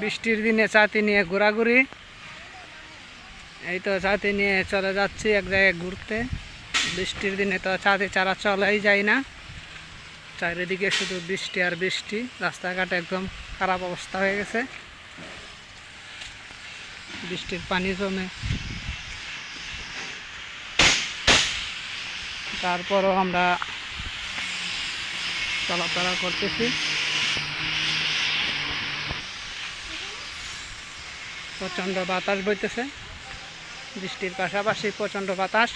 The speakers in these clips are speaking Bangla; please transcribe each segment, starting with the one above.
বৃষ্টির দিনে ছাতি নিয়ে ঘোরাঘুরি। এই তো ছাতি নিয়ে চলে যাচ্ছি এক জায়গায় ঘুরতে। বৃষ্টির দিনে তো ছাতি ছাড়া চলাই যায় না, চারিদিকে শুধু বৃষ্টি আর বৃষ্টি। রাস্তাঘাট একদম খারাপ অবস্থা হয়ে গেছে, বৃষ্টির পানি জমে। তারপরও আমরা চলাফেরা করতেছি। প্রচণ্ড বাতাস বইতেছে, বৃষ্টির পাশাপাশি প্রচণ্ড বাতাস।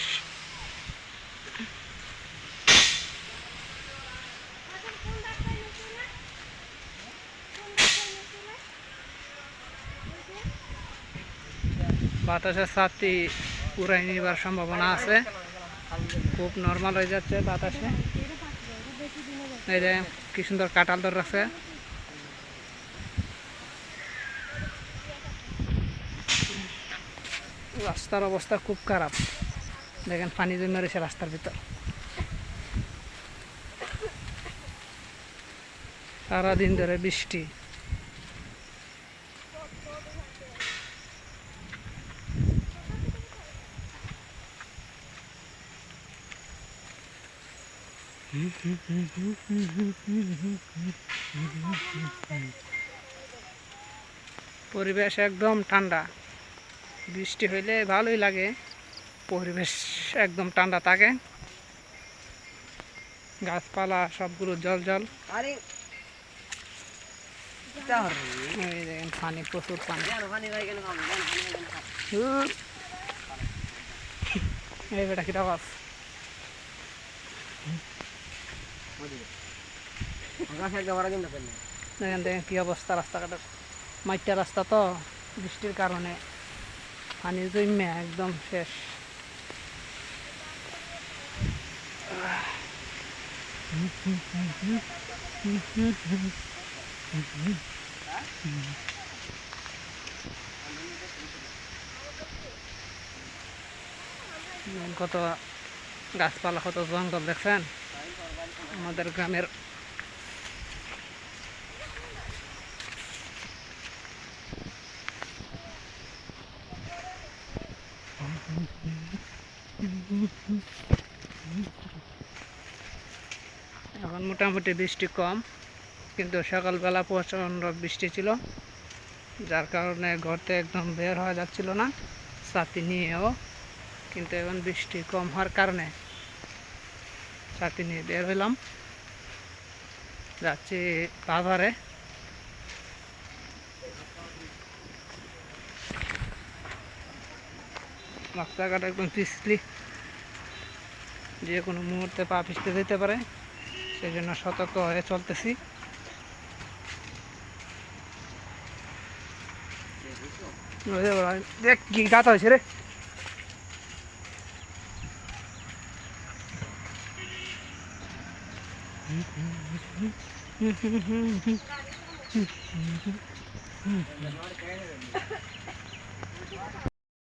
বাতাসের ছাতি উড়াই নিবার সম্ভাবনা আছে, খুব নর্মাল হয়ে যাচ্ছে বাতাসে। এই যে কি সুন্দর কাঁঠাল ধরে আছে। রাস্তার অবস্থা খুব খারাপ, দেখেন পানি জমে রয়েছে রাস্তার ভিতর। সারাদিন ধরে বৃষ্টি। পরিবেশ একদম ঠান্ডা, বৃষ্টি হইলে ভালোই লাগে, পরিবেশ একদম ঠান্ডা থাকে। গাছপালা সবগুলো জল জল। দেখেন পানি, প্রচুর পানি। এই বেটা কিটা বাস, দেখেন দেখেন কি অবস্থা রাস্তাঘাটের। মাইটা রাস্তা তো, বৃষ্টির কারণে পানি জমে একদম শেষ। কত গাছপালা, কত জঙ্গল দেখছেন আমাদের গ্রামের। এখন মোটামুটি বৃষ্টি কম, কিন্তু সকালবেলা প্রচণ্ড বৃষ্টি ছিল, যার কারণে ঘরতে একদম বের হওয়া যাচ্ছিল না ছাতি নিয়েও। কিন্তু এখন বৃষ্টি কম হওয়ার কারণে ছাতি নিয়ে বের হইলাম, যাচ্ছি বাজারে। রাস্তাঘাট একদম পিছলি, যে কোনো মুহূর্তে পা পিছতে যেতে পারে, সেই জন্য সতর্ক হয়ে চলতেছি। দেখ কি গাতা হয়েছে রে।